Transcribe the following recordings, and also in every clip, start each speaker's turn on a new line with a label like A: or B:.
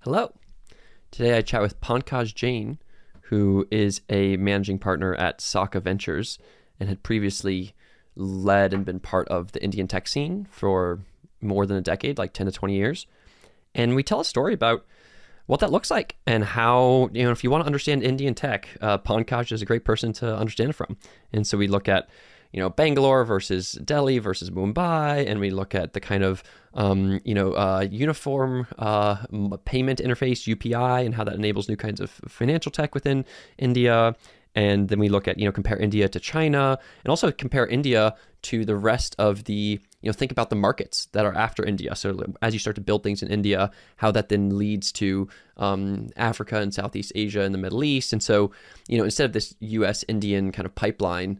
A: Hello. Today I chat with Pankaj Jain, who is a managing partner at Saka Ventures and had previously led and been part of the Indian tech scene for more than a decade, like 10 to 20 years. And we tell a story about what that looks like and how, if you want to understand Indian tech, Pankaj is a great person to understand it from. And so we look at Bangalore versus Delhi versus Mumbai, and we look at the kind of, uniform payment interface, UPI, and how that enables new kinds of financial tech within India. And then we look at, compare India to China, and also compare India to the rest of the, think about the markets that are after India. So as you start to build things in India, how that then leads to Africa and Southeast Asia and the Middle East. And so, instead of this US-Indian kind of pipeline,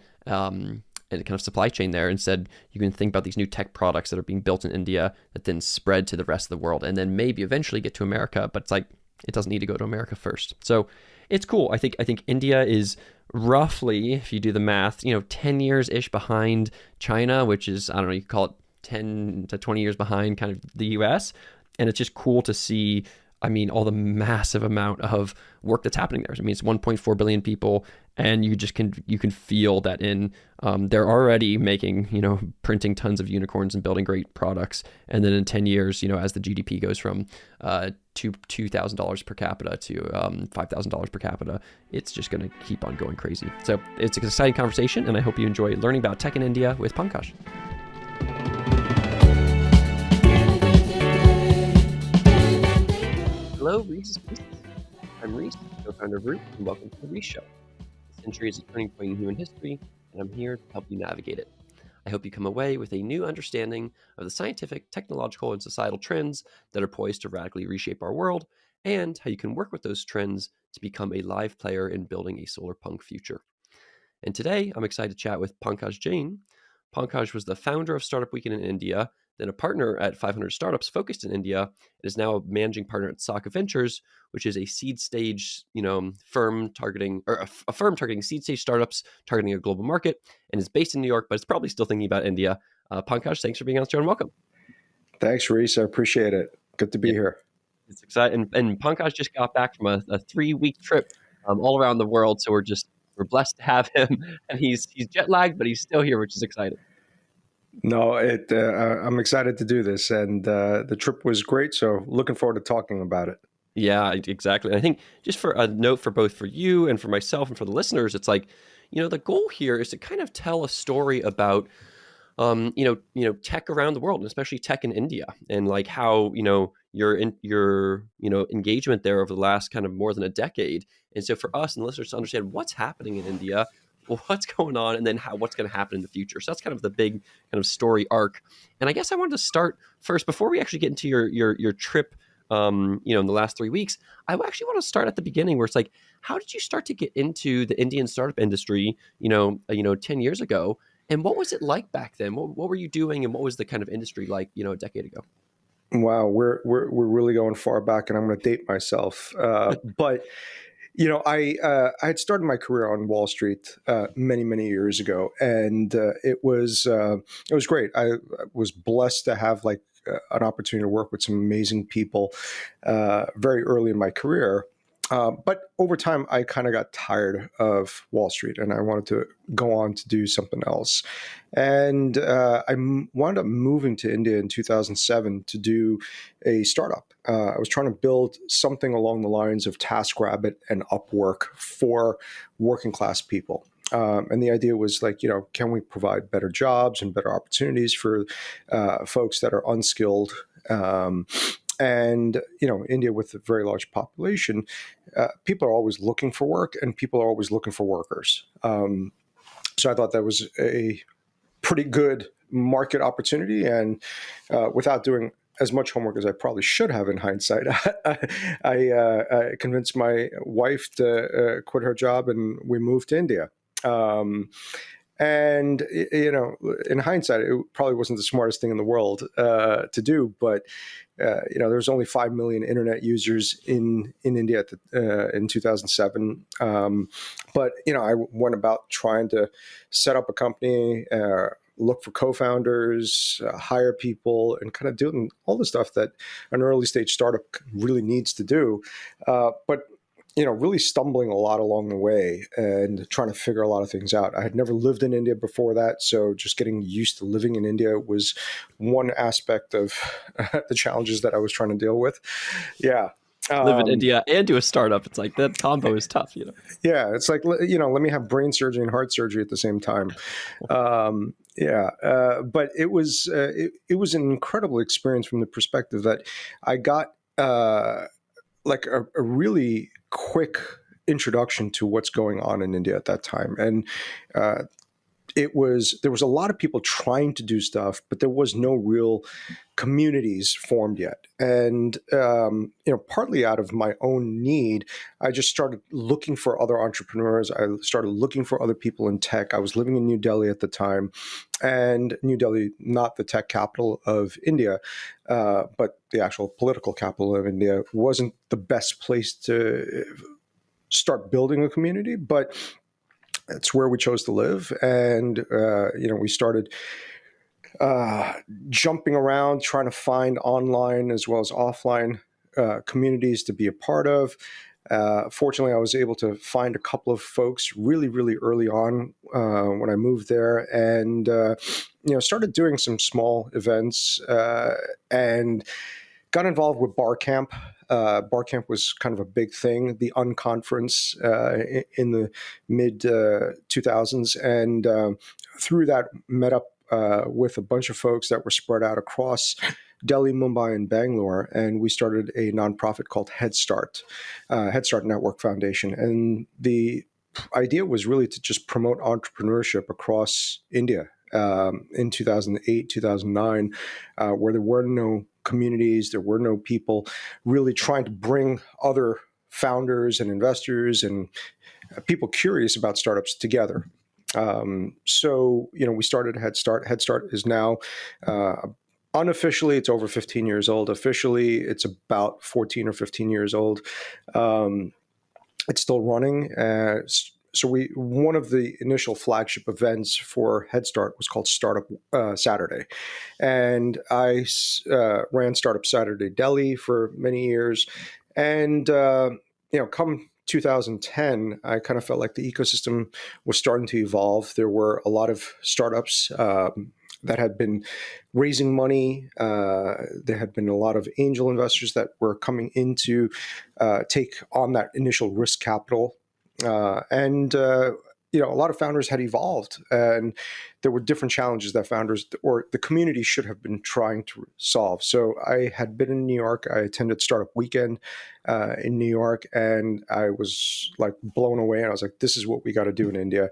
A: and kind of supply chain there. Instead, you can think about these new tech products that are being built in India that then spread to the rest of the world and then maybe eventually get to America. But it's like, it doesn't need to go to America first. So it's cool. I think India is roughly, if you do the math, 10 years-ish behind China, which is, I don't know, you could call it 10 to 20 years behind kind of the US. And it's just cool to see, all the massive amount of work that's happening there. It's 1.4 billion people, and you can feel that in they're already making, printing tons of unicorns and building great products. And then in 10 years, as the GDP goes from $2,000 per capita to $5,000 per capita, it's just going to keep on going crazy. So it's an exciting conversation, and I hope you enjoy learning about tech in India with Pankaj. Hello, Rhys. I'm Rhys, co-founder of Root, and welcome to the Rhys Show. This century is a turning point in human history, and I'm here to help you navigate it. I hope you come away with a new understanding of the scientific, technological, and societal trends that are poised to radically reshape our world, and how you can work with those trends to become a live player in building a solar punk future. And today, I'm excited to chat with Pankaj Jain. Pankaj was the founder of Startup Weekend in India, then a partner at 500 Startups focused in India, and is now a managing partner at Saka Ventures, which is a seed stage, firm targeting, or a firm targeting seed stage startups, targeting a global market, and is based in New York, but it's probably still thinking about India. Pankaj, thanks for being on the show and welcome.
B: Thanks, Rhys. I appreciate it. Good to be here.
A: It's exciting. And Pankaj just got back from a 3-week trip all around the world, so we're blessed to have him, and he's jet lagged, but he's still here, which is exciting.
B: No, I'm excited to do this, and the trip was great. So looking forward to talking about it.
A: Yeah, exactly. I think just for a note for both for you and for myself and for the listeners, it's like, the goal here is to kind of tell a story about, tech around the world, and especially tech in India, and like how, your engagement there over the last kind of more than a decade. And so for us and listeners to understand what's happening in India, what's going on, and then what's going to happen in the future. So that's kind of the big kind of story arc. And I guess I wanted to start first before we actually get into your trip, in the last 3 weeks. I actually want to start at the beginning, where it's like, how did you start to get into the Indian startup industry, 10 years ago? And what was it like back then? What were you doing, and what was the kind of industry like, a decade ago?
B: Wow, we're really going far back, and I'm going to date myself. But I had started my career on Wall Street many years ago, and it was great. I was blessed to have an opportunity to work with some amazing people very early in my career. But over time, I kind of got tired of Wall Street, and I wanted to go on to do something else. And wound up moving to India in 2007 to do a startup. I was trying to build something along the lines of TaskRabbit and Upwork for working class people. And the idea was can we provide better jobs and better opportunities for folks that are unskilled? And, India with a very large population, people are always looking for work, and people are always looking for workers. So I thought that was a pretty good market opportunity. And without doing as much homework as I probably should have in hindsight, I convinced my wife to quit her job, and we moved to India. And, in hindsight, it probably wasn't the smartest thing in the world to do. But, there's only 5 million internet users in India in 2007. But, I went about trying to set up a company, look for co-founders, hire people, and kind of doing all the stuff that an early stage startup really needs to do. But really stumbling a lot along the way and trying to figure a lot of things out. I had never lived in India before that, so just getting used to living in India was one aspect of the challenges that I was trying to deal with. Yeah.
A: Live in India and do a startup. It's like that combo is tough,
B: Yeah, it's like, let me have brain surgery and heart surgery at the same time. But it was an incredible experience from the perspective that I got like a really quick introduction to what's going on in India at that time. And there was a lot of people trying to do stuff, but there was no real communities formed yet. And partly out of my own need, I just started looking for other entrepreneurs. I started looking for other people in tech. I was living in New Delhi at the time, and New Delhi, not the tech capital of India, but the actual political capital of India, wasn't the best place to start building a community, but it's where we chose to live. And, we started jumping around, trying to find online as well as offline communities to be a part of. Fortunately, I was able to find a couple of folks really, really early on when I moved there, and started doing some small events and got involved with Bar Camp. Bar Camp was kind of a big thing, the unconference in the mid 2000s, and through that met up with a bunch of folks that were spread out across Delhi, Mumbai, and Bangalore, and we started a nonprofit called Head Start Network Foundation. And the idea was really to just promote entrepreneurship across India in 2008, 2009, where there were no communities, there were no people really trying to bring other founders and investors and people curious about startups together. So we started Head Start. Head Start is now unofficially, it's over 15 years old. Officially, it's about 14 or 15 years old. It's still running. So one of the initial flagship events for Head Start was called Startup Saturday. And I ran Startup Saturday Delhi for many years. And, come 2010, I kind of felt like the ecosystem was starting to evolve. There were a lot of startups that had been raising money. There had been a lot of angel investors that were coming in to take on that initial risk capital. And a lot of founders had evolved, and there were different challenges that founders or the community should have been trying to solve. So I had been in New York. I attended Startup Weekend in New York, and I was like blown away. And I was like, this is what we got to do in India.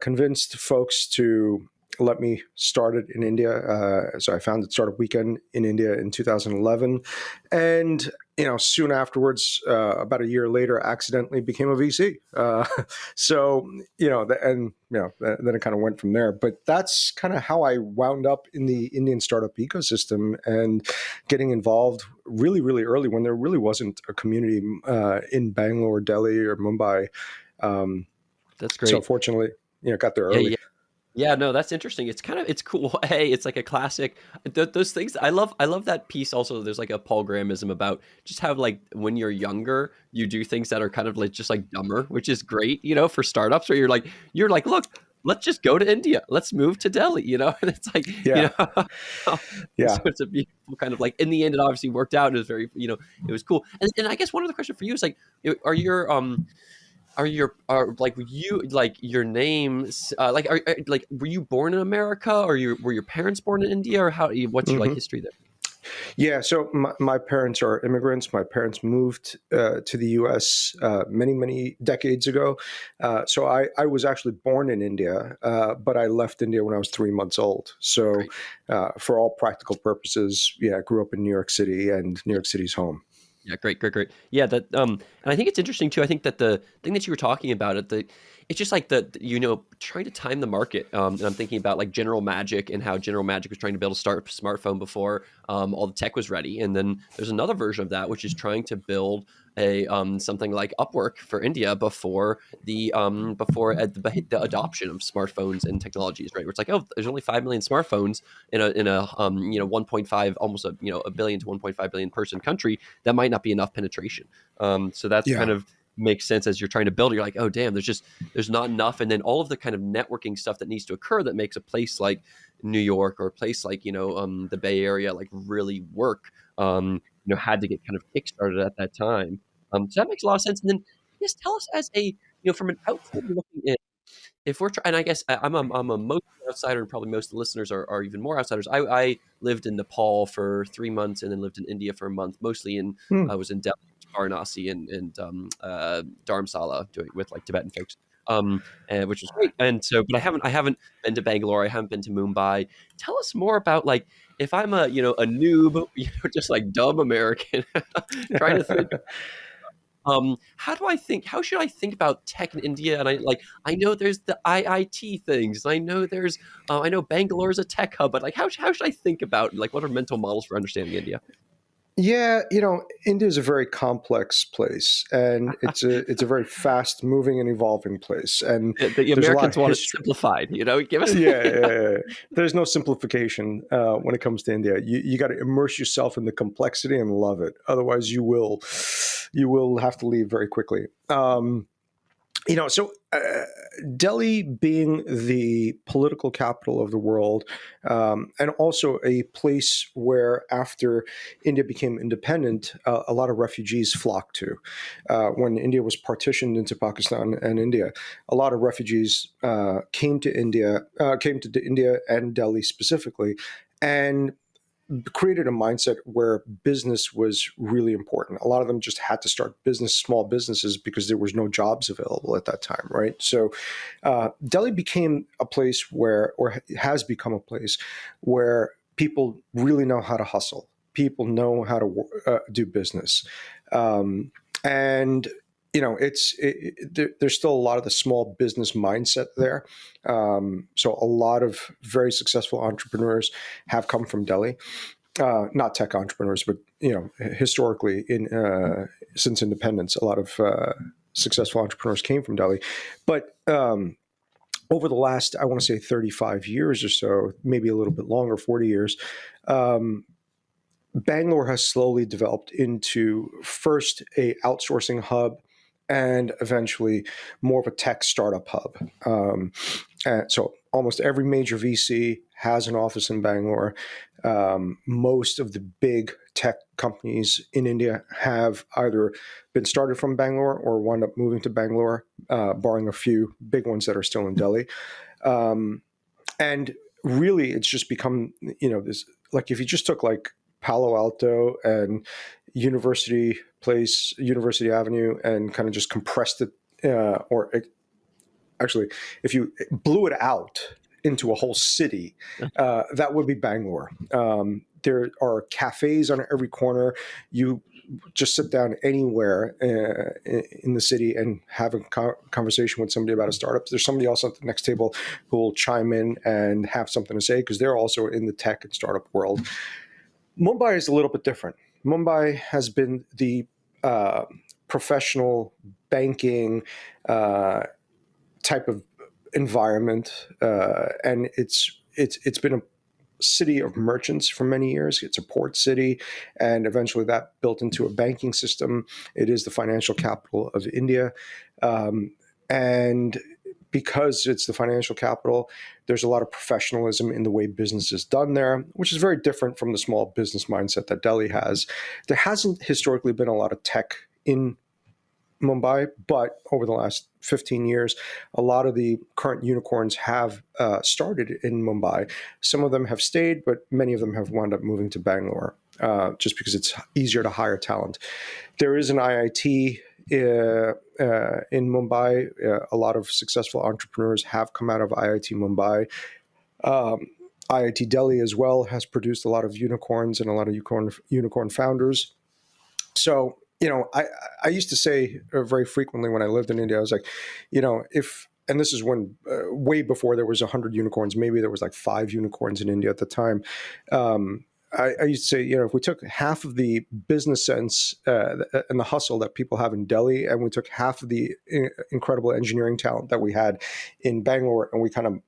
B: Convinced folks to let me start it in India. So I founded Startup Weekend in India in 2011. And, soon afterwards, about a year later, accidentally became a VC. Then it kind of went from there. But that's kind of how I wound up in the Indian startup ecosystem and getting involved really, really early when there really wasn't a community in Bangalore, Delhi, or Mumbai.
A: That's great.
B: So fortunately, got there early.
A: Yeah, no, that's interesting. It's cool. Hey, it's like a classic. Those things, I love that piece. Also, there's like a Paul Grahamism about just how like when you're younger, you do things that are kind of like just like dumber, which is great, for startups. Where you're like, look, let's just go to India. Let's move to Delhi, and it's like, So it's a beautiful kind of like. In the end, it obviously worked out. It was very, it was cool. And I guess one other question for you is like, are your your names were you born in America, or were your parents born in India, or what's your like history there?
B: Yeah, so my parents are immigrants. My parents moved to the U.S. Many decades ago. So I was actually born in India, but I left India when I was 3 months old. So for all practical purposes, I grew up in New York City, and New York City's home.
A: Yeah, great. Yeah, that and I think it's interesting too. I think that the thing that you were talking about it's just like trying to time the market. And I'm thinking about like General Magic and how General Magic was trying to build a smartphone before all the tech was ready. And then there's another version of that, which is trying to build a something like Upwork for India before the adoption of smartphones and technologies, right? Where it's like, oh, there's only 5 million smartphones in a 1.5, almost a billion to 1.5 billion person country. That might not be enough penetration. So that's
B: Yeah.
A: kind of makes sense as you're trying to build it. You're like, oh damn, there's not enough, and then all of the kind of networking stuff that needs to occur that makes a place like New York or a place like the Bay Area like really work. Had to get kind of kickstarted at that time. So that makes a lot of sense. And then just tell us as from an outsider looking in, if we're trying, and I guess I'm a most outsider, and probably most of the listeners are even more outsiders. I lived in Nepal for 3 months and then lived in India for a month, mostly
B: Hmm.
A: I was in Delhi, Varanasi, and Dharamsala doing with like Tibetan folks, which was great. And so, but I haven't been to Bangalore, I haven't been to Mumbai. Tell us more about like if I'm a noob, just like dumb American trying to think. How do I think? How should I think about tech in India? And I know there's the IIT things. I know Bangalore is a tech hub, but like how should I think about like what are mental models for understanding India?
B: Yeah, India is a very complex place, and it's a very fast moving and evolving place, and
A: The
B: there's a lot of
A: Americans want it
B: history.
A: simplified. Give us.
B: Yeah, yeah, yeah. There's no simplification when it comes to India. You got to immerse yourself in the complexity and love it. Otherwise, you will have to leave very quickly. So Delhi being the political capital of the world, and also a place where after India became independent, a lot of refugees flocked to. When India was partitioned into Pakistan and India, a lot of refugees came to India and Delhi specifically, and created a mindset where business was really important. A lot of them just had to start small businesses, because there was no jobs available at that time, right? So Delhi became a place or has become a place where people really know how to hustle. People know how to do business, and there's still a lot of the small business mindset there. So a lot of very successful entrepreneurs have come from Delhi. Not tech entrepreneurs, but historically, since independence, a lot of successful entrepreneurs came from Delhi. But over the last, I want to say, 35 years or so, maybe a little bit longer, 40 years, Bangalore has slowly developed into first a outsourcing hub, and eventually more of a tech startup hub. And so almost every major VC has an office in Bangalore. Most of the big tech companies in India have either been started from Bangalore or wound up moving to Bangalore, barring a few big ones that are still in Delhi. And really, it's just become, this, like, if you just took like Palo Alto and University Place, University Avenue, and kind of just compressed it, actually, if you blew it out into a whole city, that would be Bangalore. There are cafes on every corner. You just sit down anywhere in the city and have a conversation with somebody about a startup. There's somebody else at the next table who will chime in and have something to say, because they're also in the tech and startup world. Mumbai is a little bit different. Mumbai has been the professional banking type of environment, and it's been a city of merchants for many years. It's a port city, and eventually that built into a banking system. It is the financial capital of India, and because it's the financial capital, there's a lot of professionalism in the way business is done there, which is very different from the small business mindset that Delhi has. There hasn't historically been a lot of tech in Mumbai, but over the last 15 years, a lot of the current unicorns have started in Mumbai. Some of them have stayed, but many of them have wound up moving to Bangalore, just because it's easier to hire talent. There is an IIT in Mumbai. A lot of successful entrepreneurs have come out of IIT Mumbai. IIT Delhi as well has produced a lot of unicorns and a lot of unicorn founders. So, I used to say very frequently when I lived in India, I was like, and this is when way before there was 100 unicorns, maybe there was like 5 unicorns in India at the time. I used to say, if we took half of the business sense and the hustle that people have in Delhi, and we took half of the incredible engineering talent that we had in Bangalore, and we kind of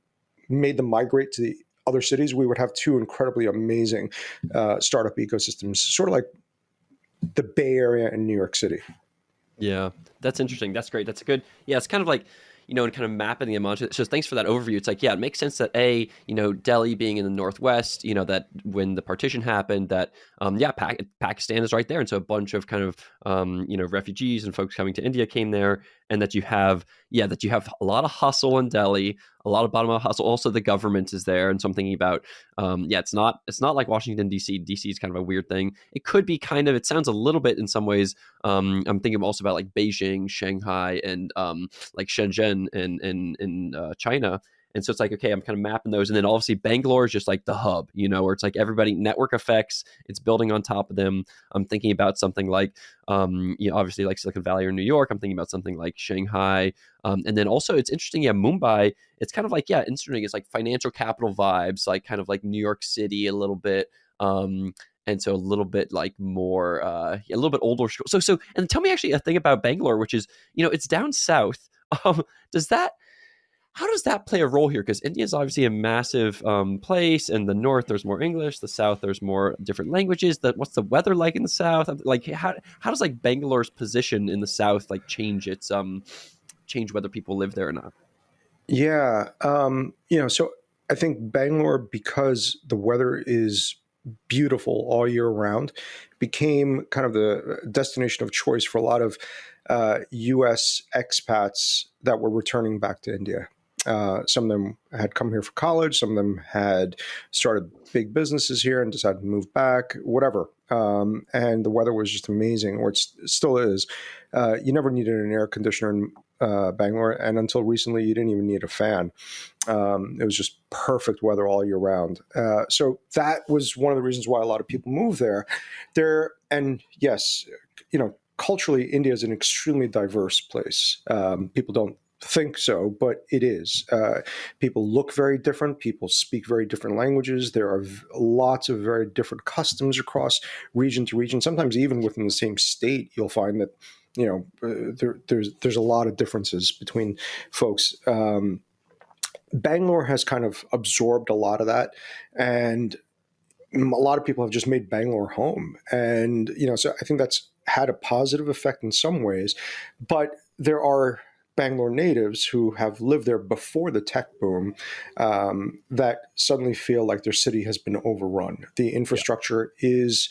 B: made them migrate to the other cities, we would have two incredibly amazing startup ecosystems, sort of like the Bay Area and New York City.
A: Yeah, that's interesting. That's great. That's a good. Yeah, it's kind of like, and kind of mapping the amount. So thanks for that overview. It's like, yeah, it makes sense that Delhi being in the Northwest, that when the partition happened, that yeah, Pakistan is right there, and so a bunch of kind of refugees and folks coming to India came there, and that you have a lot of hustle in Delhi, a lot of bottom up hustle. Also, the government is there, and so I'm thinking about it's not like Washington D.C. D.C. is kind of a weird thing. It could be kind of. It sounds a little bit in some ways. I'm thinking also about like Beijing, Shanghai, and like Shenzhen in China. And so it's like, okay, I'm kind of mapping those. And then obviously Bangalore is just like the hub, where it's like everybody network effects, it's building on top of them. I'm thinking about something like, obviously like Silicon Valley or New York. I'm thinking about something like Shanghai. And then also it's interesting, yeah, Mumbai, it's kind of like, yeah, interesting. It's like financial capital vibes, like kind of like New York City a little bit. And so a little bit like more, a little bit older school. So, and tell me actually a thing about Bangalore, which is, it's down south. Does that, how does that play a role here? Because India is obviously a massive place. In the north, there's more English. The south, there's more different languages. What's the weather like in the south? Like, how does like Bangalore's position in the south like change its change whether people live there or not?
B: Yeah, so I think Bangalore, because the weather is beautiful all year round, became kind of the destination of choice for a lot of U.S. expats that were returning back to India. Some of them had come here for college. Some of them had started big businesses here and decided to move back, whatever. And the weather was just amazing, or it still is. You never needed an air conditioner in Bangalore, and until recently, you didn't even need a fan. It was just perfect weather all year round. So that was one of the reasons why a lot of people move there. And yes, culturally, India is an extremely diverse place. People don't think so, but it is. People look very different. People speak very different languages. There are lots of very different customs across region to region. Sometimes even within the same state, you'll find that there's a lot of differences between folks. Bangalore has kind of absorbed a lot of that, and a lot of people have just made Bangalore home. And so I think that's had a positive effect in some ways, but there are Bangalore natives who have lived there before the tech boom that suddenly feel like their city has been overrun. The infrastructure is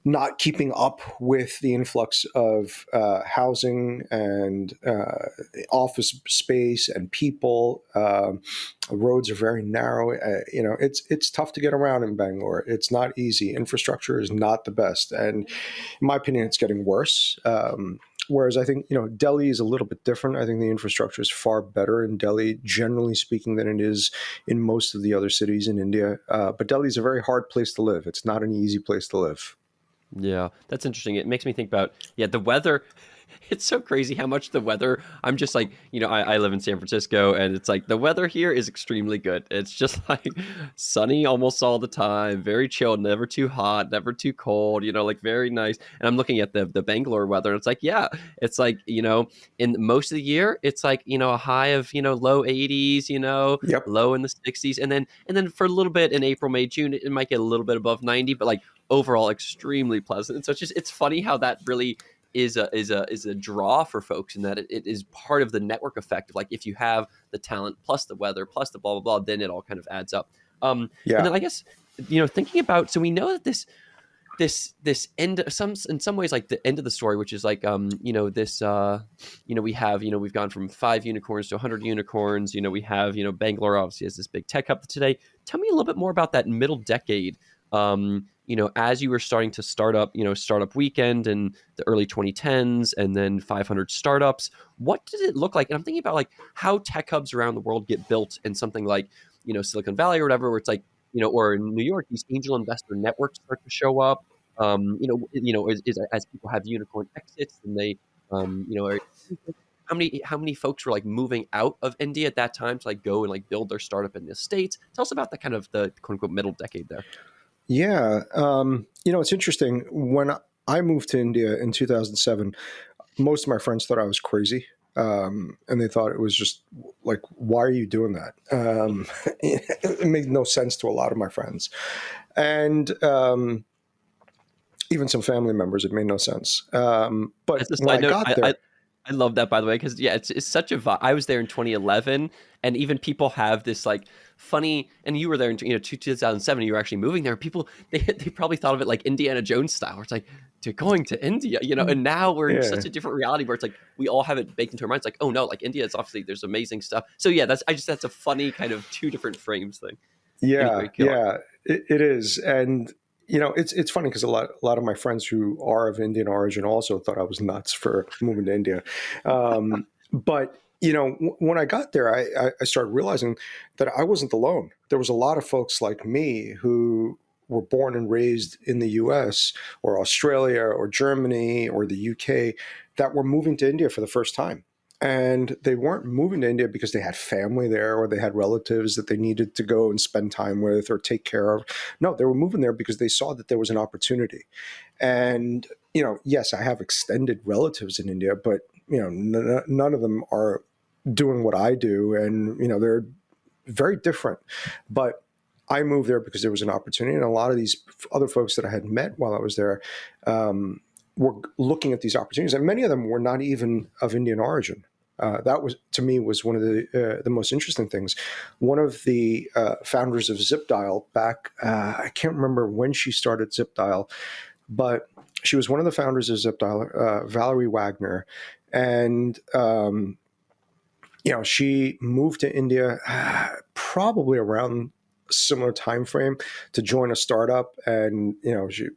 B: not keeping up with the influx of housing and office space and people. Roads are very narrow. It's tough to get around in Bangalore. It's not easy. Infrastructure is not the best, and in my opinion, it's getting worse. Whereas I think Delhi is a little bit different. I think the infrastructure is far better in Delhi, generally speaking, than it is in most of the other cities in India. But Delhi is a very hard place to live. It's not an easy place to live.
A: Yeah, that's interesting. It makes me think about, yeah, the weather. It's so crazy how much the weather, I'm just like, I live in San Francisco, and it's like the weather here is extremely good. It's just like sunny almost all the time, very chilled, never too hot, never too cold, like very nice. And I'm looking at the Bangalore weather, and it's like, yeah, it's like, in most of the year, it's like, a high of, low 80s,
B: Yep.
A: low in the 60s. And then for a little bit in April, May, June, it might get a little bit above 90, but like overall extremely pleasant. And so it's funny how that really is a draw for folks, in that it is part of the network effect of like, if you have the talent plus the weather plus the blah blah blah, then it all kind of adds up. And
B: Yeah.
A: then I guess thinking about, so we know that this end, in some ways like the end of the story, which is like this we've gone from 5 unicorns to 100 unicorns. We have Bangalore obviously has this big tech hub today. Tell me a little bit more about that middle decade. As you were starting to start up, Startup Weekend in the early 2010s, and then 500 startups. What did it look like? And I'm thinking about like how tech hubs around the world get built in something like, Silicon Valley or whatever, where it's like, or in New York, these angel investor networks start to show up. As people have unicorn exits, and they, how many folks were like moving out of India at that time to like go and like build their startup in the States? Tell us about the kind of the quote unquote middle decade there.
B: Yeah. It's interesting. When I moved to India in 2007, most of my friends thought I was crazy. And they thought it was just like, why are you doing that? It made no sense to a lot of my friends. And even some family members, it made no sense. But
A: As a
B: when
A: side
B: I
A: note,
B: got there,
A: I love that, by the way, because yeah, it's such a vibe. I was there in 2011, and even people have this like funny. And you were there in 2007. You were actually moving there. People they probably thought of it like Indiana Jones style, where it's like they're going to India, and now we're in
B: yeah,
A: such a different reality where it's like we all have it baked into our minds. Like, oh no, like India is obviously there's amazing stuff. So yeah, that's a funny kind of two different frames thing.
B: yeah,
A: Anyway, killer.
B: yeah, it is. And it's funny because a lot of my friends who are of Indian origin also thought I was nuts for moving to India. But when I got there, I started realizing that I wasn't alone. There was a lot of folks like me who were born and raised in the U.S. or Australia or Germany or the U.K. that were moving to India for the first time. And they weren't moving to India because they had family there or they had relatives that they needed to go and spend time with or take care of. No, they were moving there because they saw that there was an opportunity. And, yes, I have extended relatives in India, but, none of them are doing what I do. And, they're very different. But I moved there because there was an opportunity. And a lot of these other folks that I had met while I was there, were looking at these opportunities, and many of them were not even of Indian origin. That was, to me, was one of the most interesting things. One of the founders of ZipDial back, I can't remember when she started ZipDial, but she was one of the founders of ZipDial, Valerie Wagner, and she moved to India probably around similar time frame to join a startup. And she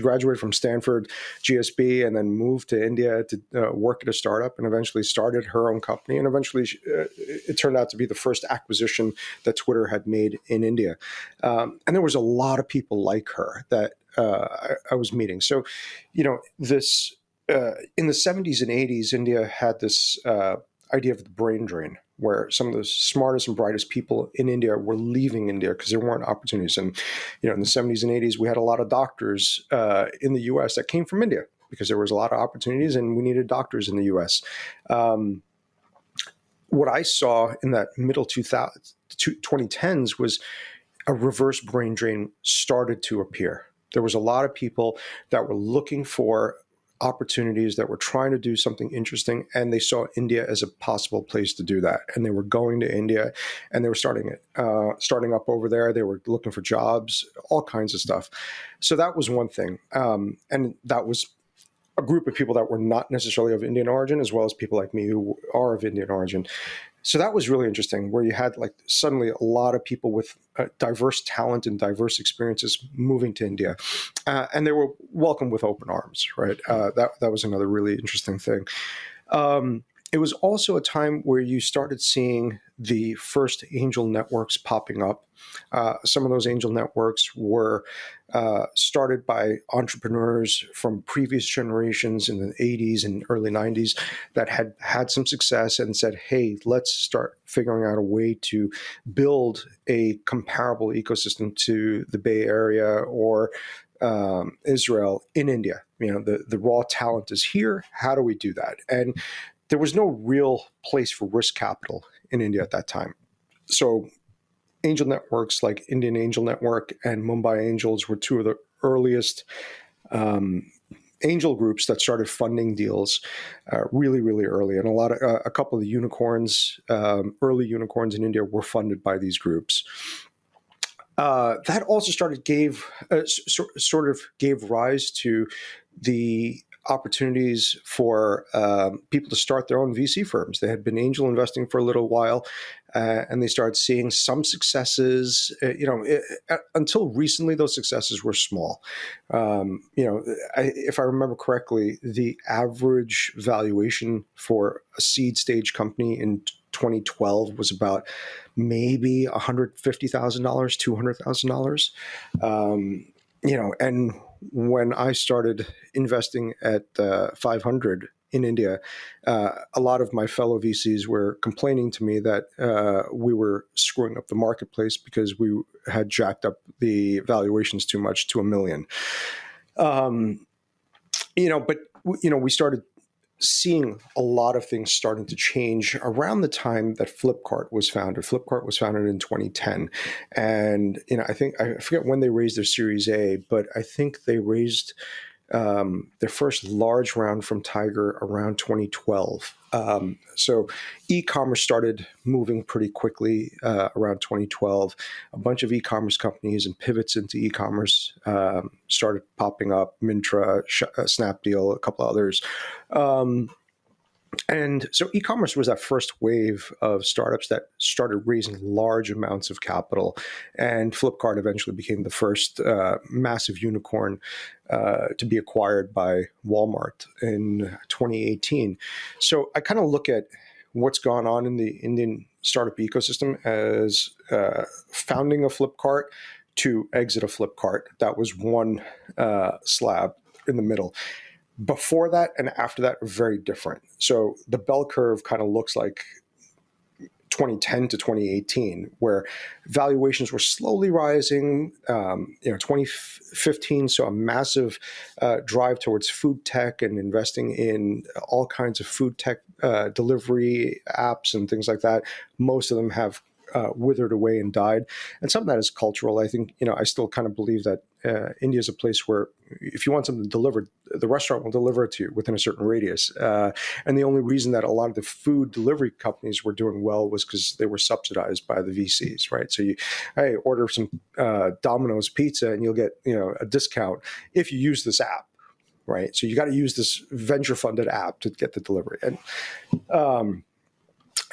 B: graduated from Stanford GSB and then moved to India to work at a startup and eventually started her own company. And eventually it turned out to be the first acquisition that Twitter had made in India. And there was a lot of people like her that I was meeting. So this in the 70s and 80s, India had this idea of the brain drain, where some of the smartest and brightest people in India were leaving India because there weren't opportunities. And in the 70s and 80s, we had a lot of doctors in the U.S. that came from India because there was a lot of opportunities, and we needed doctors in the U.S. What I saw in that middle 2010s was a reverse brain drain started to appear. There was a lot of people that were looking for opportunities, that were trying to do something interesting, and they saw India as a possible place to do that. And they were going to India, and they were starting up over there. They were looking for jobs, all kinds of stuff. So that was one thing, and that was a group of people that were not necessarily of Indian origin, as well as people like me who are of Indian origin. So that was really interesting, where you had like suddenly a lot of people with diverse talent and diverse experiences moving to India, and they were welcomed with open arms. Right, that was another really interesting thing. It was also a time where you started seeing the first angel networks popping up. Some of those angel networks were started by entrepreneurs from previous generations in the 80s and early 90s that had had some success and said, hey, let's start figuring out a way to build a comparable ecosystem to the Bay Area or Israel in India. The raw talent is here. How do we do that? And there was no real place for risk capital in India at that time. So angel networks like Indian Angel Network and Mumbai Angels were two of the earliest angel groups that started funding deals really, really early. And a couple of the unicorns, early unicorns in India, were funded by these groups. That also sort of gave rise to the opportunities for people to start their own VC firms. They had been angel investing for a little while, and they started seeing some successes. Until recently, those successes were small. If I remember correctly, the average valuation for a seed stage company in 2012 was about maybe $150,000, $200,000. And when I started investing at 500, in India, a lot of my fellow VCs were complaining to me that we were screwing up the marketplace because we had jacked up the valuations too much to a million. But we started seeing a lot of things starting to change around the time that Flipkart was founded. Flipkart was founded in 2010. And, I forget when they raised their Series A, but I think they raised their first large round from Tiger around 2012. So e-commerce started moving pretty quickly around 2012. A bunch of e-commerce companies and pivots into e-commerce started popping up, Myntra, Snapdeal, a couple others. And so e-commerce was that first wave of startups that started raising large amounts of capital. And Flipkart eventually became the first massive unicorn to be acquired by Walmart in 2018. So I kind of look at what's gone on in the Indian startup ecosystem as founding a Flipkart to exit a Flipkart. That was one slab in the middle. Before that and after that are very different. So the bell curve kind of looks like 2010 to 2018, where valuations were slowly rising. 2015 saw a massive drive towards food tech and investing in all kinds of food tech delivery apps and things like that. Most of them have withered away and died. And some of that is cultural. I think, I still kind of believe that India is a place where if you want something delivered, the restaurant will deliver it to you within a certain radius. And the only reason that a lot of the food delivery companies were doing well was because they were subsidized by the VCs, right? So order some Domino's pizza and you'll get, a discount if you use this app, right? So you got to use this venture funded app to get the delivery. And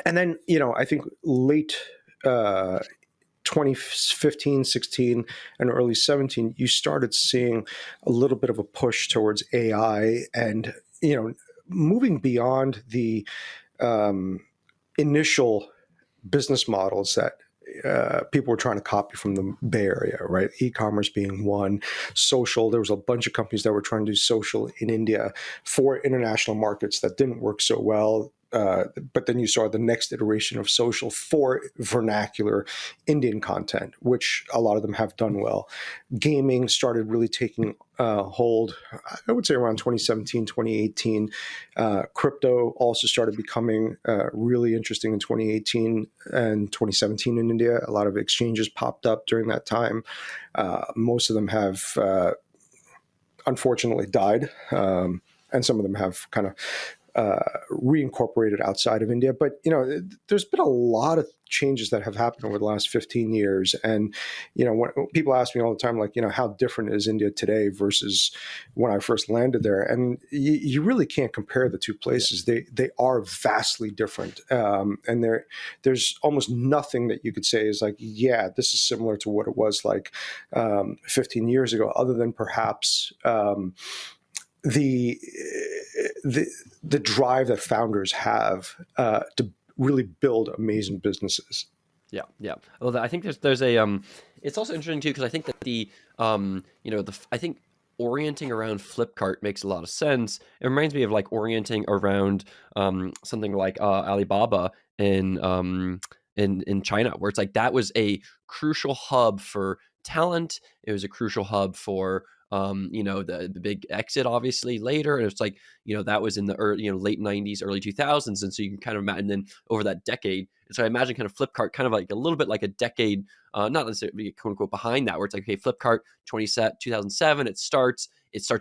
B: then, I think late 2015, 16, and early 17, you started seeing a little bit of a push towards AI and, moving beyond the initial business models that people were trying to copy from the Bay Area, right? E-commerce being one, social. There was a bunch of companies that were trying to do social in India for international markets that didn't work so well. But then you saw the next iteration of social for vernacular Indian content, which a lot of them have done well. Gaming started really taking hold, I would say around 2017, 2018. Crypto also started becoming really interesting in 2018 and 2017 in India. A lot of exchanges popped up during that time. Most of them have unfortunately died, and some of them have kind of reincorporated outside of India. But, there's been a lot of changes that have happened over the last 15 years. And, when people ask me all the time, like, how different is India today versus when I first landed there? And you really can't compare the two places. They are vastly different. And there's almost nothing that you could say is like, yeah, this is similar to what it was like 15 years ago, other than perhaps the drive that founders have to really build amazing businesses.
A: Yeah. Well, I think there's a it's also interesting too because I think that I think orienting around Flipkart makes a lot of sense. It reminds me of like orienting around something like Alibaba in China, where it's like that was a crucial hub for talent. It was a crucial hub for the big exit obviously later, and it's like that was in the early, late 90s, early 2000s, and so you can kind of imagine, and then over that decade, and so I imagine kind of Flipkart kind of like a little bit like a decade, not necessarily quote unquote behind that, where it's like, okay, Flipkart 2007 it starts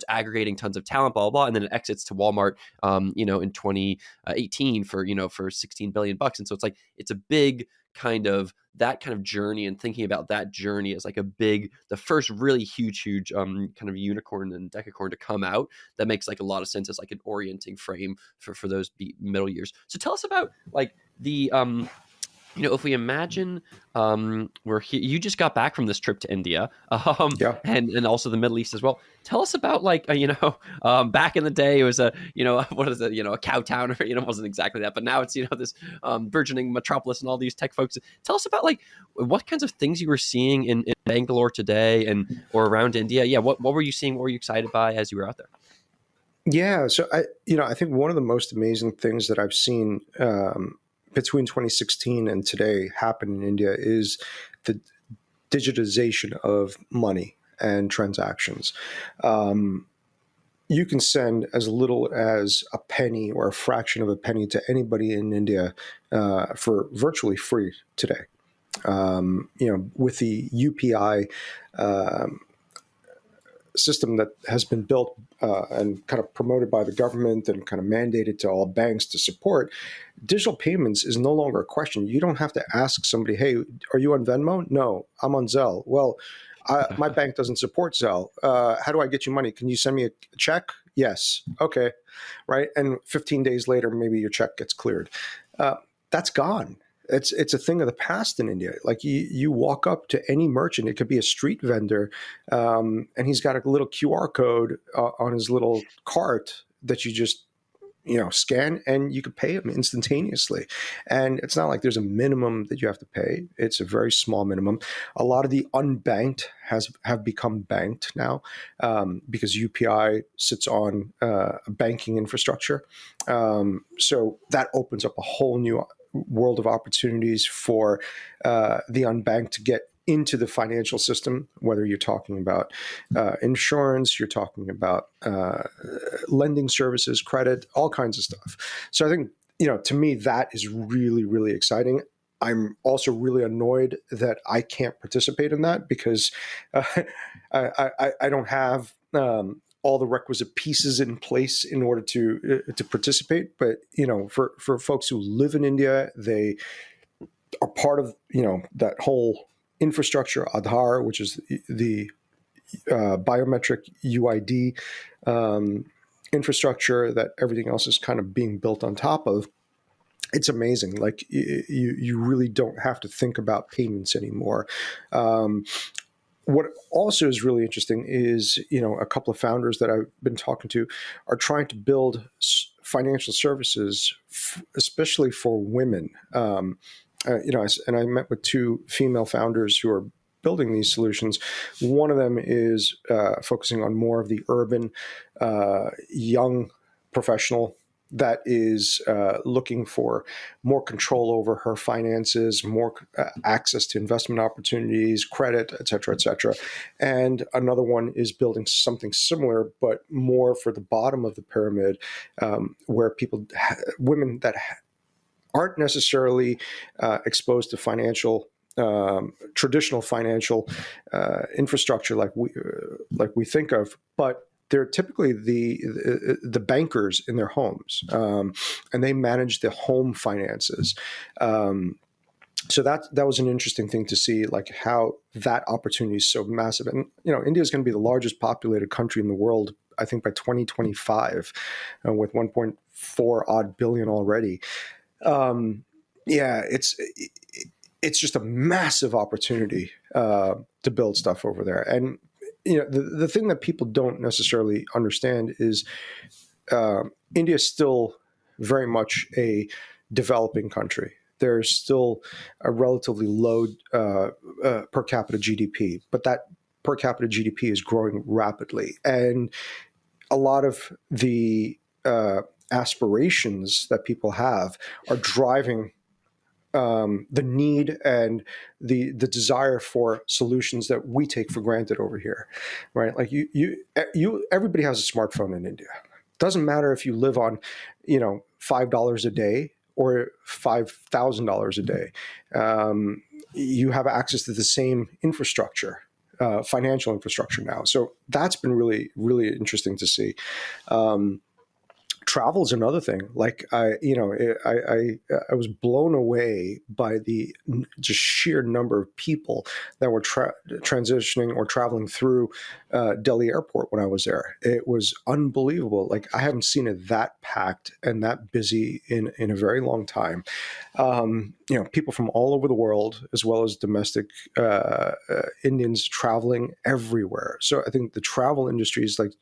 A: aggregating tons of talent, blah blah blah, and then it exits to Walmart in 2018 for 16 billion bucks, and so it's like it's a big kind of that kind of journey, and thinking about that journey as like the first really huge kind of unicorn and decacorn to come out, that makes like a lot of sense as like an orienting frame for those middle years. So tell us about like the if we imagine we're here, you just got back from this trip to India,
B: Yeah.
A: and also the Middle East as well. Tell us about like back in the day it was a what is it, a cow town, or it wasn't exactly that, but now it's this burgeoning metropolis and all these tech folks. Tell us about like what kinds of things you were seeing in Bangalore today or around India. Yeah, what were you seeing? What were you excited by as you were out there?
B: Yeah, so I think one of the most amazing things that I've seen between 2016 and today happen in India is the digitization of money and transactions. Um, you can send as little as a penny or a fraction of a penny to anybody in India for virtually free today. With the UPI system that has been built and kind of promoted by the government and kind of mandated to all banks to support, digital payments is no longer a question. You don't have to ask somebody, hey, are you on Venmo? No, I'm on Zelle. Well, my bank doesn't support Zelle. How do I get you money? Can you send me a check? Yes. Okay. Right. And 15 days later, maybe your check gets cleared. That's gone. It's a thing of the past in India. Like you walk up to any merchant, it could be a street vendor, and he's got a little QR code on his little cart that you just scan and you could pay him instantaneously. And it's not like there's a minimum that you have to pay. It's a very small minimum. A lot of the unbanked have become banked now because UPI sits on a banking infrastructure. So that opens up a whole new world of opportunities for the unbanked to get into the financial system, whether you're talking about insurance, you're talking about lending services, credit, all kinds of stuff. So I think, to me, that is really, really exciting. I'm also really annoyed that I can't participate in that because I don't have all the requisite pieces in place in order to participate. But for folks who live in India, they are part of that whole infrastructure, Aadhaar, which is the biometric UID infrastructure that everything else is kind of being built on top of. It's amazing. Like you really don't have to think about payments anymore. What also is really interesting is, a couple of founders that I've been talking to are trying to build financial services, especially for women. And I met with two female founders who are building these solutions. One of them is focusing on more of the urban, young professional that is looking for more control over her finances, more access to investment opportunities, credit, et cetera, et cetera. And another one is building something similar, but more for the bottom of the pyramid, where women that aren't necessarily exposed to traditional financial infrastructure like we think of, but they're typically the bankers in their homes, and they manage the home finances. So that was an interesting thing to see, like how that opportunity is so massive. And India is going to be the largest populated country in the world, I think, by 2025, with 1.4 odd billion already. It's just a massive opportunity to build stuff over there. And the thing that people don't necessarily understand is India is still very much a developing country. There's still a relatively low per capita GDP, but that per capita GDP is growing rapidly. And a lot of the aspirations that people have are driving the need and the desire for solutions that we take for granted over here, right? Like everybody has a smartphone in India. Doesn't matter if you live on, $5 a day or $5,000 a day. You have access to the same infrastructure, financial infrastructure now. So that's been really, really interesting to see. Travel is another thing. Like I was blown away by the just sheer number of people that were transitioning or traveling through Delhi airport when I was there. It was unbelievable. Like I haven't seen it that packed and that busy in a very long time. People from all over the world, as well as domestic Indians traveling everywhere. So I think the travel industry is like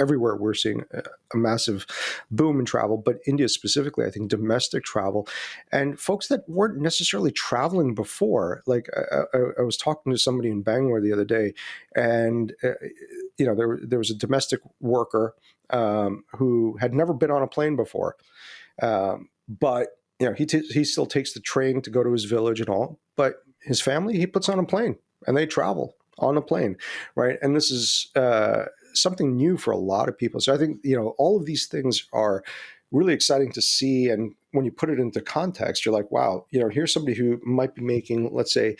B: everywhere we're seeing a massive boom in travel, but India specifically, I think domestic travel and folks that weren't necessarily traveling before. Like I was talking to somebody in Bangalore the other day, and there was a domestic worker who had never been on a plane before, but he still takes the train to go to his village and all, but his family he puts on a plane and they travel on a plane, right? And this is something new for a lot of people. So I think all of these things are really exciting to see, and when you put it into context, you're like, wow, here's somebody who might be making, let's say,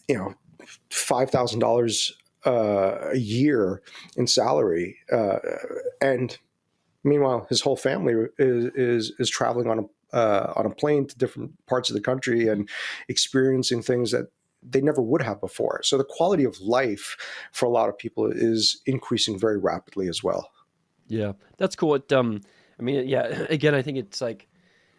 B: $5,000 a year in salary, and meanwhile, his whole family is traveling on a plane to different parts of the country and experiencing things that they never would have before. So the quality of life for a lot of people is increasing very rapidly as well.
A: Yeah, that's cool. I mean, yeah. Again, I think it's like,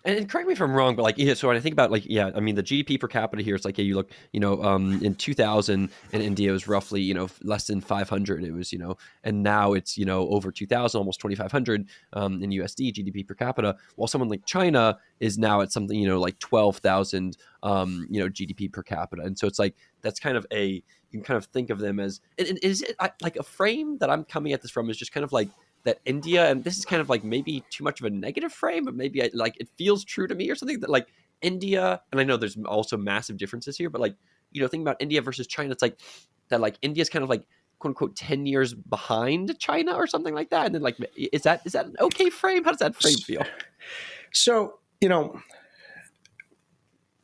A: and correct me if I'm wrong, but like, yeah. So when I think about like, yeah, I mean, the GDP per capita here, it's like, yeah, you look, in 2000 in India it was roughly, less than 500. It was, and now it's, over 2000, almost 2500 in USD GDP per capita. While someone like China is now at something, like 12,000, GDP per capita. And so it's like, that's kind of you can kind of think of them as, and is it like a frame that I'm coming at this from is just kind of like, that India, and this is kind of like maybe too much of a negative frame, but maybe like it feels true to me or something, that like India, and I know there's also massive differences here, but like, think about India versus China, it's like that, like India's kind of like quote unquote 10 years behind China or something like that. And then like, is that an okay frame? How does that frame feel?
B: So,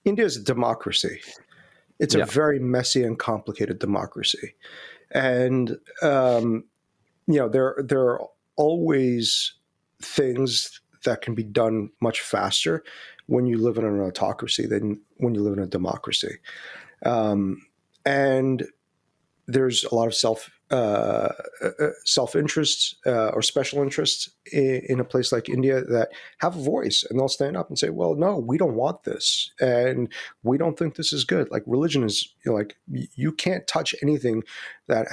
B: India is a democracy. It's a very messy and complicated democracy. And, there are always things that can be done much faster when you live in an autocracy than when you live in a democracy. And there's a lot of self-interests or special interests in a place like India that have a voice, and they'll stand up and say, well, no, we don't want this, and we don't think this is good. Like religion is, like, you can't touch anything that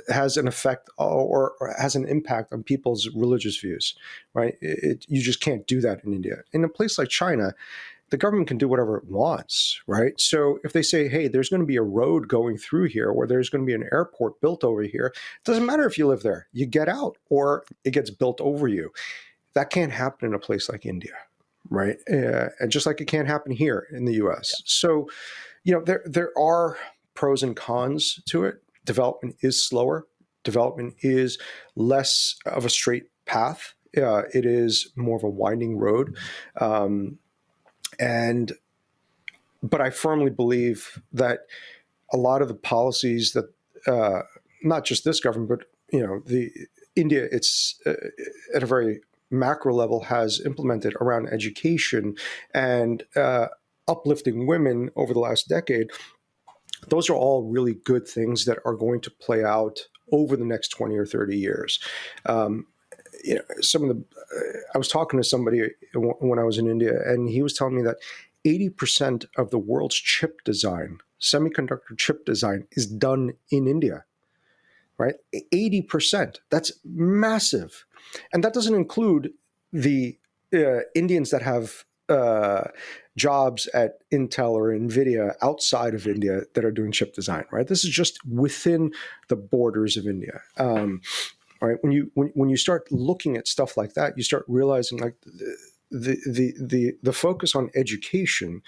B: has an effect or has an impact on people's religious views, right? You just can't do that in India. In a place like China, the government can do whatever it wants, right? So if they say, hey, there's going to be a road going through here, or there's going to be an airport built over here, it doesn't matter if you live there. You get out, or it gets built over you. That can't happen in a place like India, right? And just like it can't happen here in the US. So, there are pros and cons to it. Development is slower. Development is less of a straight path. It is more of a winding road. But I firmly believe that a lot of the policies that not just this government, but the India, it's at a very macro level, has implemented around education and uplifting women over the last decade. Those are all really good things that are going to play out over the next 20 or 30 years. I was talking to somebody when I was in India, and he was telling me that 80% of the world's chip design, semiconductor chip design, is done in India, right? 80%. That's massive. And that doesn't include the Indians that have jobs at Intel or NVIDIA outside of India that are doing chip design, right? This is just within the borders of India. Right? When you start looking at stuff like that, you start realizing like the focus on education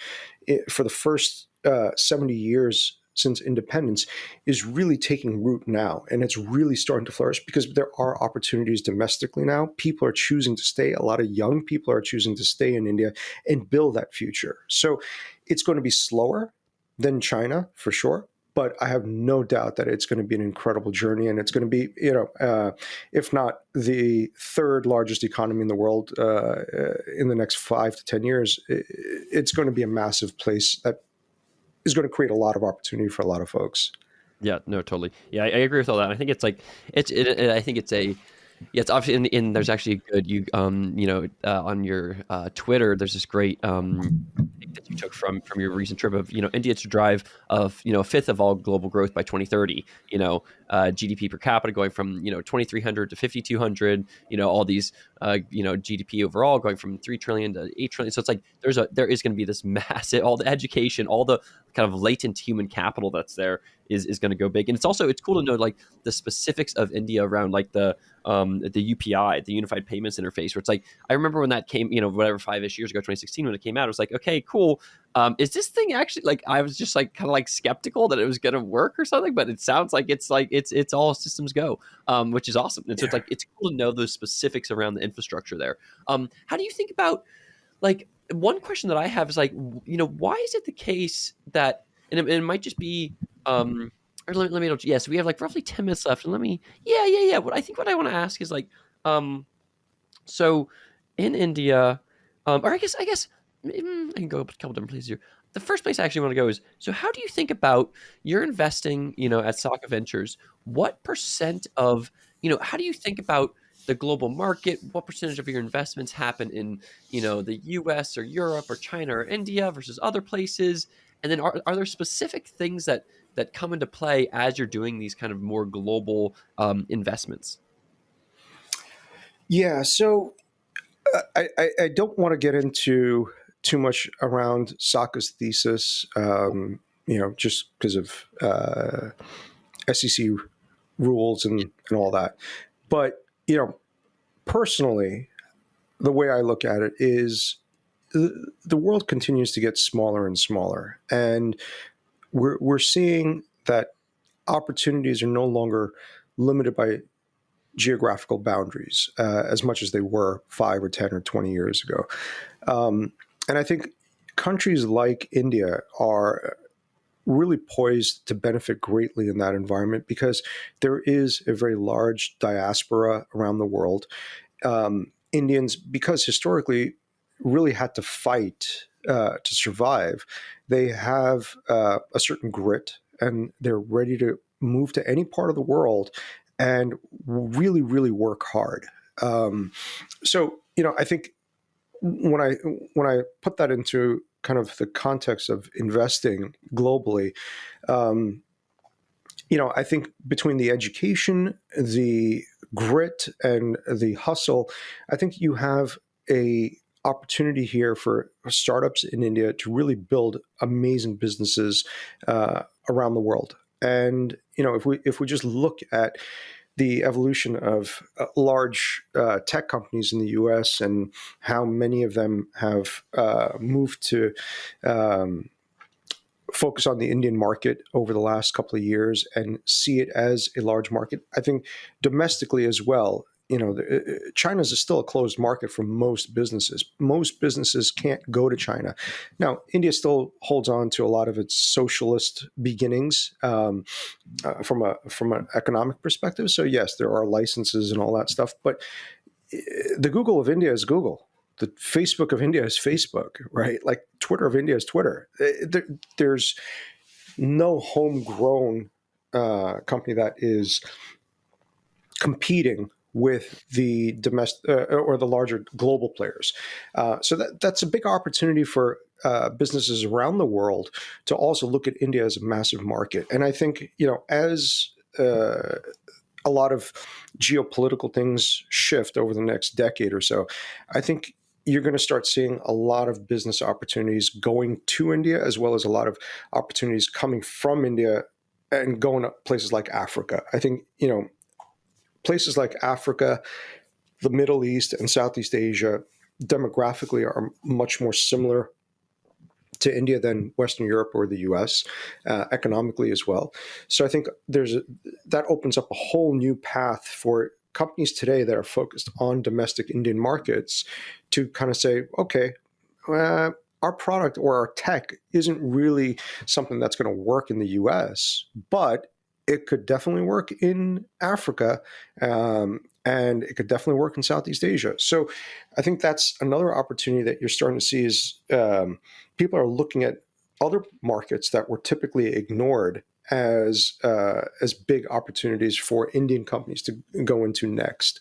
B: for the first 70 years since independence is really taking root now, and it's really starting to flourish because there are opportunities domestically now. People are choosing to stay. A lot of young people are choosing to stay in India and build that future. So it's going to be slower than China for sure. But I have no doubt that it's going to be an incredible journey, and it's going to be, if not the third largest economy in the world in the next 5 to 10 years, it's going to be a massive place that is going to create a lot of opportunity for a lot of folks.
A: Yeah, no, totally. Yeah, I agree with all that. I think it's like I think it's a. Yeah, it's obviously in there's actually a good on your Twitter. There's this great that you took from your recent trip of India to drive of a fifth of all global growth by 2030. GDP per capita going from 2,300 to 5,200. All these GDP overall going from 3 trillion to 8 trillion. So it's like there is going to be this massive, all the education, all the kind of latent human capital that's there is going to go big. And it's cool to know like the specifics of India around like the UPI, the Unified Payments Interface, where it's like, I remember when that came, whatever, 5-ish years ago, 2016, when it came out, it was like, okay, cool. Is this thing actually, like, I was just like kind of like skeptical that it was going to work or something, but it sounds like it's all systems go, which is awesome. And so it's like, it's cool to know those specifics around the infrastructure there. How do you think about, like, one question that I have is like, why is it the case that, and it might just be, or let me know. Yeah, so we have like roughly 10 minutes left, and yeah. What I want to ask is like, so in India, or I guess I can go a couple different places here. The first place I actually want to go is, so how do you think about, you're investing, at Saka Ventures? What percent of, how do you think about the global market? What percentage of your investments happen in, the US or Europe or China or India versus other places? And then are there specific things that come into play as you're doing these kind of more global investments?
B: Yeah, so I don't want to get into too much around Saka's thesis, just because of SEC rules and all that. But, personally, the way I look at it is the world continues to get smaller and smaller. And we're seeing that opportunities are no longer limited by geographical boundaries as much as they were 5 or 10 or 20 years ago. And I think countries like India are really poised to benefit greatly in that environment because there is a very large diaspora around the world. Indians, because historically really had to fight to survive, they have a certain grit and they're ready to move to any part of the world and really, really work hard. So, I think when I put that into kind of the context of investing globally, I think between the education, the grit, and the hustle, I think you have a opportunity here for startups in India to really build amazing businesses around the world. And if we just look at the evolution of large tech companies in the U.S. and how many of them have moved to focus on the Indian market over the last couple of years and see it as a large market. I think domestically as well, China is still a closed market for most businesses. Most businesses can't go to China. Now, India still holds on to a lot of its socialist beginnings from an economic perspective. So yes, there are licenses and all that stuff, but the Google of India is Google. The Facebook of India is Facebook, right? Like Twitter of India is Twitter. There's no homegrown company that is competing with the domestic or the larger global players. So that's a big opportunity for businesses around the world to also look at India as a massive market. And I think, as a lot of geopolitical things shift over the next decade or so, I think you're going to start seeing a lot of business opportunities going to India, as well as a lot of opportunities coming from India and going to places like Africa. I think, places like Africa, the Middle East, and Southeast Asia demographically are much more similar to India than Western Europe or the US, economically as well. So I think that opens up a whole new path for companies today that are focused on domestic Indian markets to kind of say, okay, our product or our tech isn't really something that's going to work in the US, but it could definitely work in Africa, and it could definitely work in Southeast Asia. So I think that's another opportunity that you're starting to see is people are looking at other markets that were typically ignored as big opportunities for Indian companies to go into next.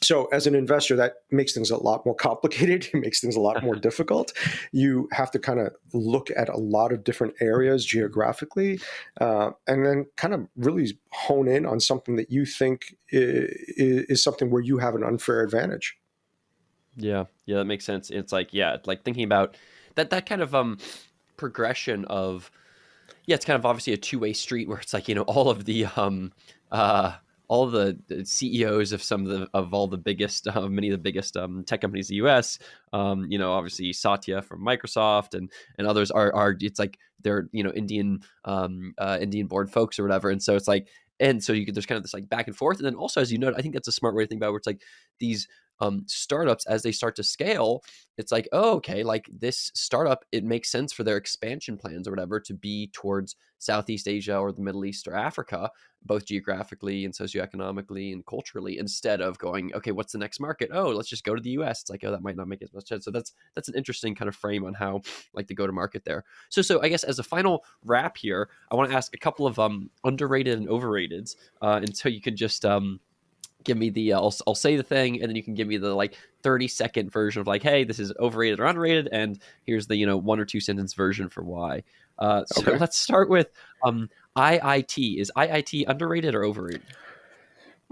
B: So as an investor, that makes things a lot more complicated. It makes things a lot more difficult. You have to kind of look at a lot of different areas geographically, and then kind of really hone in on something that you think is something where you have an unfair advantage.
A: Yeah, yeah, that makes sense. It's like, yeah, like thinking about that kind of progression of, yeah, it's kind of obviously a two-way street where it's like, all of the uh all the CEOs of some of the of all the biggest many of the biggest tech companies in the US, obviously Satya from Microsoft and others are it's like they're, Indian born folks or whatever. And so it's like, and so there's kind of this like back and forth. And then also, as you know, I think that's a smart way to think about it, where it's like these startups, as they start to scale, it's like, oh, okay, like this startup, it makes sense for their expansion plans or whatever to be towards Southeast Asia or the Middle East or Africa, both geographically and socioeconomically and culturally, instead of going, okay, what's the next market? Oh, let's just go to the US. It's like, oh, that might not make as much sense. So that's an interesting kind of frame on how like the go to market there. So I guess as a final wrap here, I want to ask a couple of underrated and overrateds, and so you can just give me the I'll say the thing, and then you can give me the like 30-second version of like, hey, this is overrated or underrated, and here's the one or two sentence version for why. So
B: Okay.
A: let's start with IIT. Is IIT underrated or overrated?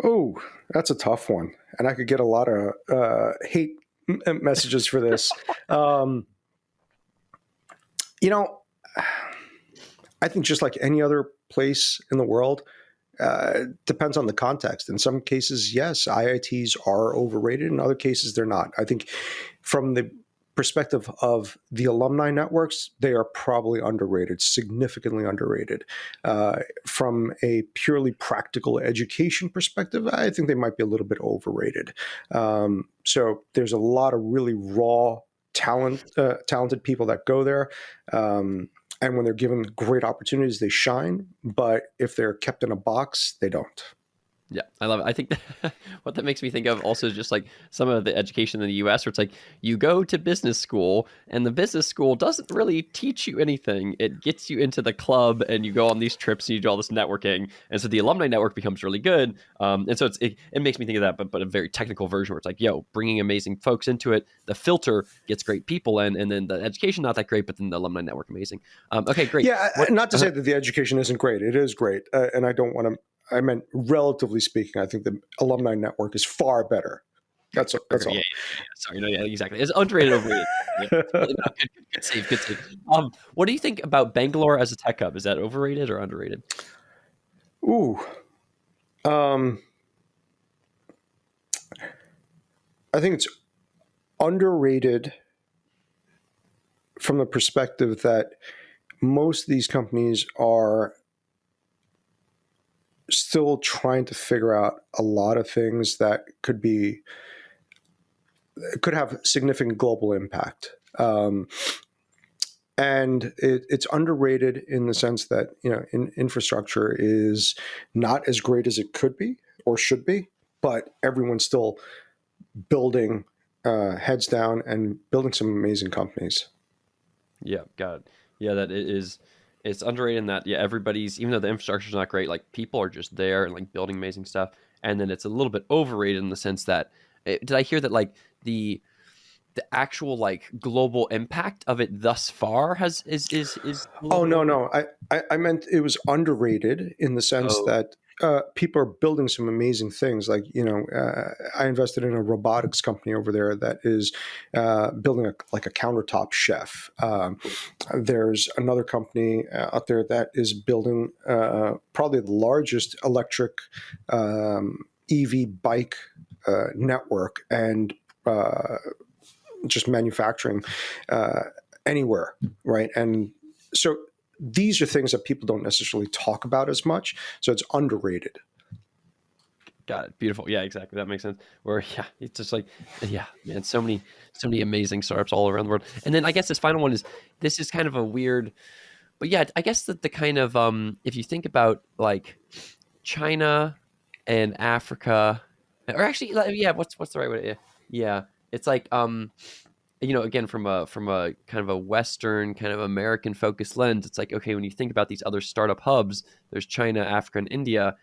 B: Oh, that's a tough one, and I could get a lot of hate messages for this. Um, you know, I think just like any other place in the world, depends on the context. In some cases, yes, IITs are overrated. In other cases, they're not. I think from the perspective of the alumni networks, they are probably underrated, significantly underrated. From a purely practical education perspective, I think they might be a little bit overrated. So there's a lot of really raw talented people that go there. And when they're given great opportunities, they shine. But if they're kept in a box, they don't.
A: Yeah, I love it. I think that what that makes me think of also is just like some of the education in the US, where it's like you go to business school and the business school doesn't really teach you anything. It gets you into the club and you go on these trips and you do all this networking. And so the alumni network becomes really good. And so it makes me think of that, but a very technical version where it's like, yo, bringing amazing folks into it. The filter gets great people in, and then the education, not that great, but then the alumni network, amazing. Okay, great.
B: Yeah,
A: What?
B: not to say that the education isn't great. It is great. And I don't want to, I meant relatively speaking, I think the alumni network is far better. That's
A: Yeah,
B: all.
A: sorry, no, yeah, exactly. It's underrated, overrated. Yeah, really not good, good save, good save. What do you think about Bangalore as a tech hub? Is that overrated or underrated?
B: Ooh. Um, I think it's underrated from the perspective that most of these companies are still trying to figure out a lot of things that could have significant global impact. And it's underrated in the sense that infrastructure is not as great as it could be or should be, but everyone's still building heads down and building some amazing companies.
A: Yeah, got it. Yeah, that it is. It's underrated in that, yeah, everybody's, even though the infrastructure's not great, like people are just there and like building amazing stuff. And then it's a little bit overrated in the sense that, did I hear that like the actual like global impact of it thus far is a little
B: Oh
A: bit
B: no,
A: overrated?
B: no, I meant it was underrated in the sense
A: Oh,
B: that people are building some amazing things. Like I invested in a robotics company over there that is building like a countertop chef.
A: cool.
B: There's another company out there that is building probably the largest electric EV bike network and just manufacturing anywhere, right? And so these are things that people don't necessarily talk about as much. So it's underrated.
A: Got it. Beautiful. Yeah, exactly. That makes sense. Where yeah, it's just like yeah, man, so many amazing startups all around the world. And then I guess this final one is, this is kind of a weird, but yeah, I guess that the kind of if you think about like China and Africa, or actually yeah, what's the right way? Yeah, it's like again from a kind of a Western kind of American focused lens, it's like, okay, when you think about these other startup hubs, there's China, Africa, and India.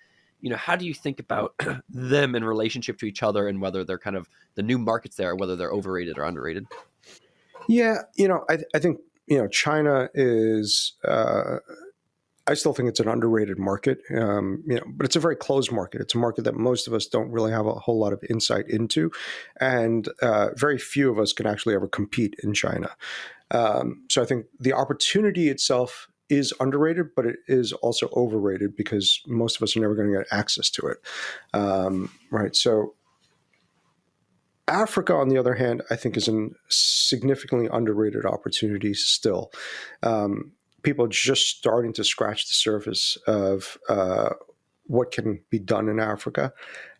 A: how do you think about them in relationship to each other, and whether they're kind of the new markets there, whether they're overrated or underrated?
B: Yeah, I think China is. I still think it's an underrated market, but it's a very closed market. It's a market that most of us don't really have a whole lot of insight into, and very few of us can actually ever compete in China. So I think the opportunity itself is underrated, but it is also overrated because most of us are never going to get access to it. Right. So Africa, on the other hand, I think is a significantly underrated opportunity still. People are just starting to scratch the surface of what can be done in Africa.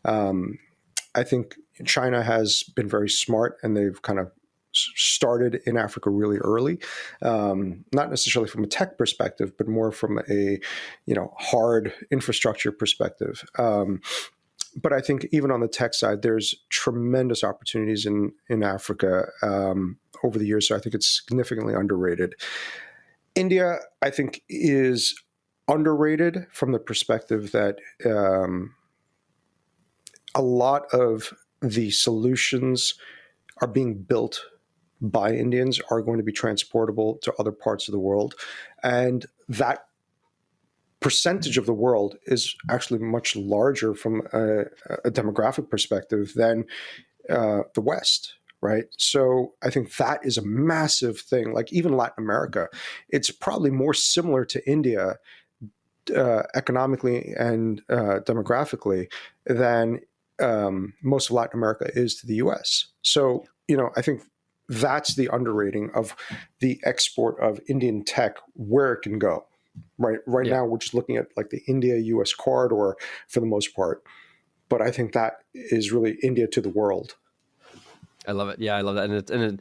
B: I think China has been very smart, and they've kind of started in Africa really early, not necessarily from a tech perspective, but more from a hard infrastructure perspective. But I think even on the tech side, there's tremendous opportunities in Africa over the years. So I think it's significantly underrated. India, I think, is underrated from the perspective that a lot of the solutions are being built by Indians, are going to be transportable to other parts of the world. And that percentage of the world is actually much larger from a demographic perspective than the West, right? So I think that is a massive thing. Like even Latin America, it's probably more similar to India economically and demographically than most of Latin America is to the US. So, I think that's the underrating of the export of Indian tech, where it can go. Right
A: Yeah.
B: now, we're just looking at like the India-US corridor for the most part. But I think that is really India to the world.
A: I love it. Yeah, I love that, and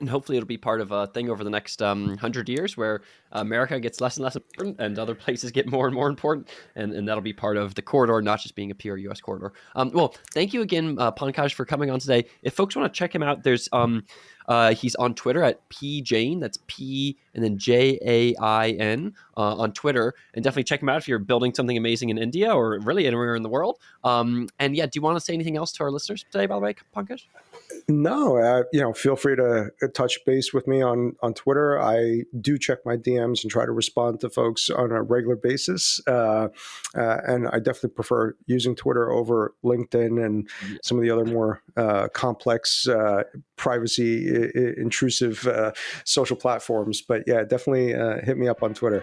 A: hopefully it'll be part of a thing over the next 100 years, where America gets less and less important, and other places get more and more important, and that'll be part of the corridor, not just being a pure U.S. corridor. Well, thank you again, Pankaj, for coming on today. If folks want to check him out, there's he's on Twitter at pjain. That's P and then Jain on Twitter, and definitely check him out if you're building something amazing in India or really anywhere in the world. And yeah, do you want to say anything else to our listeners today, by the way, Pankaj?
B: No, feel free to touch base with me on Twitter. I do check my DMs and try to respond to folks on a regular basis. And I definitely prefer using Twitter over LinkedIn and some of the other more complex, privacy intrusive social platforms. But yeah, definitely hit me up on Twitter.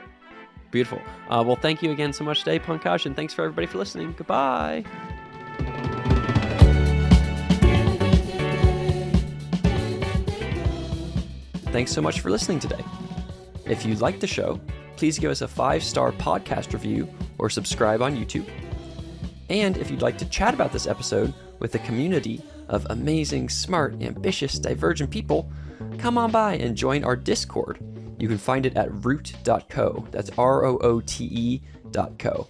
A: Beautiful. Well, thank you again so much today, Pankaj, and thanks for everybody for listening. Goodbye. Thanks so much for listening today. If you liked the show, please give us a 5-star podcast review or subscribe on YouTube. And if you'd like to chat about this episode with a community of amazing, smart, ambitious, divergent people, come on by and join our Discord. You can find it at root.co. That's ROOTE.co.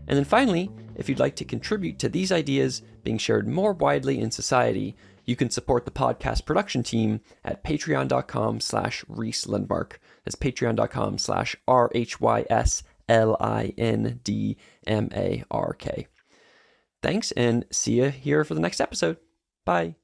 A: And then finally, if you'd like to contribute to these ideas being shared more widely in society, you can support the podcast production team at patreon.com/Rhys Lindmark. That's patreon.com/RHYSLINDMARK. Thanks, and see you here for the next episode. Bye.